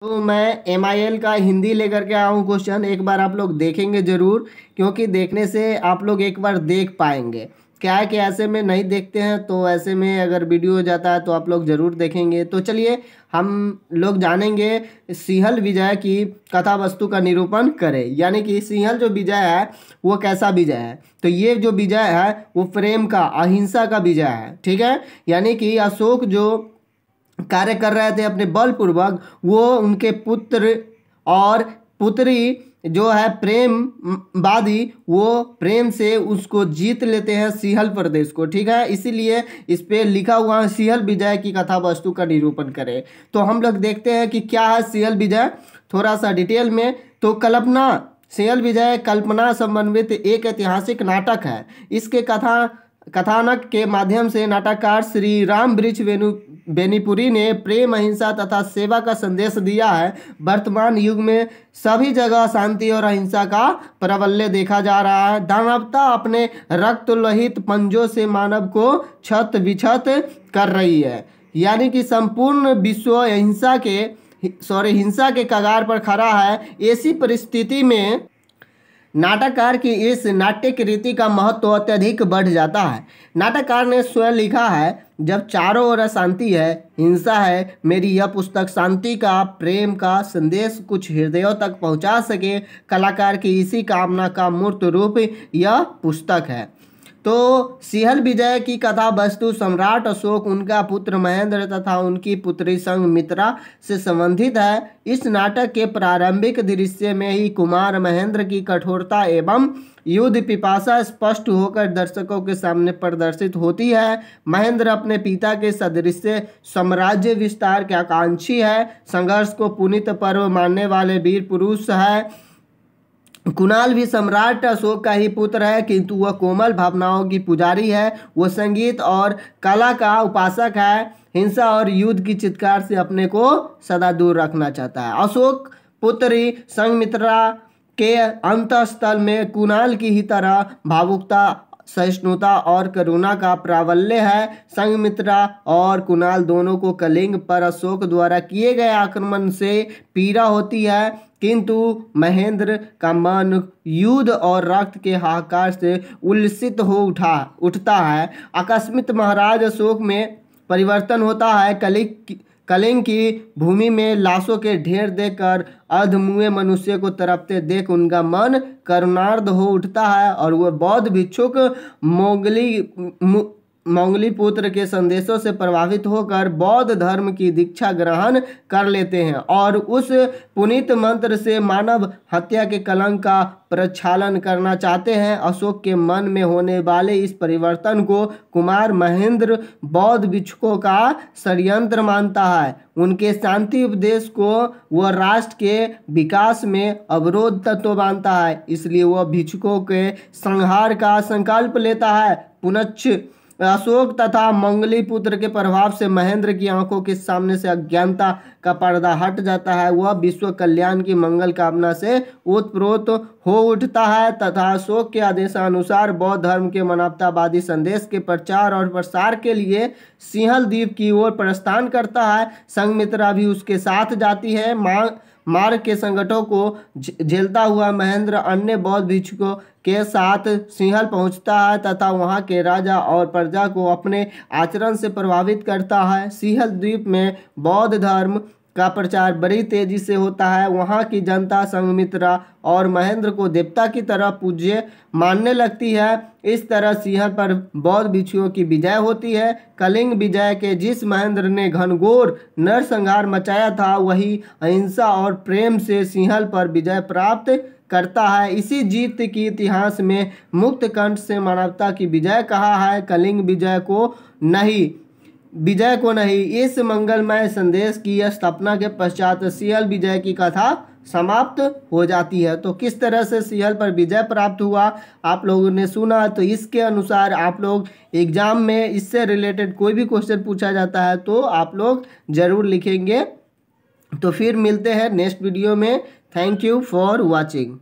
तो मैं MIL का हिंदी लेकर के आया हूँ क्वेश्चन। एक बार आप लोग देखेंगे ज़रूर, क्योंकि देखने से आप लोग एक बार देख पाएंगे। क्या है कि ऐसे में नहीं देखते हैं, तो ऐसे में अगर वीडियो हो जाता है तो आप लोग ज़रूर देखेंगे। तो चलिए हम लोग जानेंगे सिंहल विजय की कथा वस्तु का निरूपण करें। यानी कि सिंहल जो विजय है वो कैसा विजय है। तो ये जो विजय है वो प्रेम का, अहिंसा का विजय है। ठीक है, यानी कि अशोक जो कार्य कर रहे थे अपने बलपूर्वक, वो उनके पुत्र और पुत्री जो है प्रेमवादी, वो प्रेम से उसको जीत लेते हैं सिंहल प्रदेश को। ठीक है, इसीलिए इस पे लिखा हुआ है सिंहल विजय की कथा वस्तु का निरूपण करें। तो हम लोग देखते हैं कि क्या है सिंहल विजय, थोड़ा सा डिटेल में। तो कल्पना, सिंहल विजय कल्पना समन्वित एक ऐतिहासिक नाटक है। इसके कथानक के माध्यम से नाटककार श्री राम वृक्ष बेनीपुरी ने प्रेम, अहिंसा तथा सेवा का संदेश दिया है। वर्तमान युग में सभी जगह शांति और अहिंसा का प्राबल्य देखा जा रहा है। दानवता अपने रक्त लोहित पंजों से मानव को छत विछत कर रही है। यानी कि संपूर्ण विश्व हिंसा के कगार पर खड़ा है। ऐसी परिस्थिति में नाटककार की इस नाट्यिक रीति का महत्व अत्यधिक बढ़ जाता है। नाटककार ने स्वयं लिखा है, जब चारों ओर अशांति है, हिंसा है, मेरी यह पुस्तक शांति का, प्रेम का संदेश कुछ हृदयों तक पहुंचा सके। कलाकार की इसी कामना का मूर्त रूप यह पुस्तक है। तो सिंहल विजय की कथा वस्तु सम्राट अशोक, उनका पुत्र महेंद्र तथा उनकी पुत्री संघमित्रा से संबंधित है। इस नाटक के प्रारंभिक दृश्य में ही कुमार महेंद्र की कठोरता एवं युद्ध पिपासा स्पष्ट होकर दर्शकों के सामने प्रदर्शित होती है। महेंद्र अपने पिता के सदृश साम्राज्य विस्तार के आकांक्षी है, संघर्ष को पुनीत पर्व मानने वाले वीर पुरुष है। कुणाल भी सम्राट अशोक का ही पुत्र है, किंतु वह कोमल भावनाओं की पुजारी है। वह संगीत और कला का उपासक है, हिंसा और युद्ध की चित्कार से अपने को सदा दूर रखना चाहता है। अशोक पुत्री संघमित्रा के अंतःस्थल में कुणाल की ही तरह भावुकता, सहिष्णुता और करुणा का प्राबल्य है। संघमित्रा और कुणाल दोनों को कलिंग पर अशोक द्वारा किए गए आक्रमण से पीड़ा होती है, किंतु महेंद्र का मन युद्ध और रक्त के हाहाकार से उल्लसित हो उठता है। आकस्मिक महाराज अशोक में परिवर्तन होता है। कलिंग की भूमि में लाशों के ढेर देखकर अधमुए मनुष्य को तरफते देख उनका मन करुणार्ध हो उठता है और वह बौद्ध भिक्षुक मोंगली पुत्र के संदेशों से प्रभावित होकर बौद्ध धर्म की दीक्षा ग्रहण कर लेते हैं और उस पुनीत मंत्र से मानव हत्या के कलंक का प्रक्षालन करना चाहते हैं। अशोक के मन में होने वाले इस परिवर्तन को कुमार महेंद्र बौद्ध भिक्षुकों का षड्यंत्र मानता है। उनके शांति उपदेश को वह राष्ट्र के विकास में अवरोध तत्व मानता है, इसलिए वह भिक्षुकों के संहार का संकल्प लेता है। पुनश्च अशोक तथा मंगली पुत्र के प्रभाव से महेंद्र की आंखों के सामने से अज्ञानता का पर्दा हट जाता है। वह विश्व कल्याण की मंगल कामना से ओतप्रोत हो उठता है तथा अशोक के आदेशानुसार बौद्ध धर्म के मानवतावादी संदेश के प्रचार और प्रसार के लिए सिंहल द्वीप की ओर प्रस्थान करता है। संघमित्रा भी उसके साथ जाती है। मार्ग के संकटों को झेलता हुआ महेंद्र अन्य बौद्ध भिक्षुकों के साथ सिंहल पहुंचता है तथा वहां के राजा और प्रजा को अपने आचरण से प्रभावित करता है। सिंहल द्वीप में बौद्ध धर्म का प्रचार बड़ी तेजी से होता है। वहां की जनता संघमित्रा और महेंद्र को देवता की तरह पूज्य मानने लगती है। इस तरह सिंहल पर बौद्ध भिक्षुओं की विजय होती है। कलिंग विजय के जिस महेंद्र ने घनघोर नरसंहार मचाया था, वही अहिंसा और प्रेम से सिंहल पर विजय प्राप्त करता है। इसी जीत की इतिहास में मुक्त कंठ से मानवता की विजय कहा है, कलिंग विजय को नहीं। इस मंगलमय संदेश की स्थापना के पश्चात सिंहल विजय की कथा समाप्त हो जाती है। तो किस तरह से सिंहल पर विजय प्राप्त हुआ आप लोगों ने सुना। तो इसके अनुसार आप लोग एग्जाम में इससे रिलेटेड कोई भी क्वेश्चन पूछा जाता है तो आप लोग जरूर लिखेंगे। तो फिर मिलते हैं नेक्स्ट वीडियो में। Thank you for watching.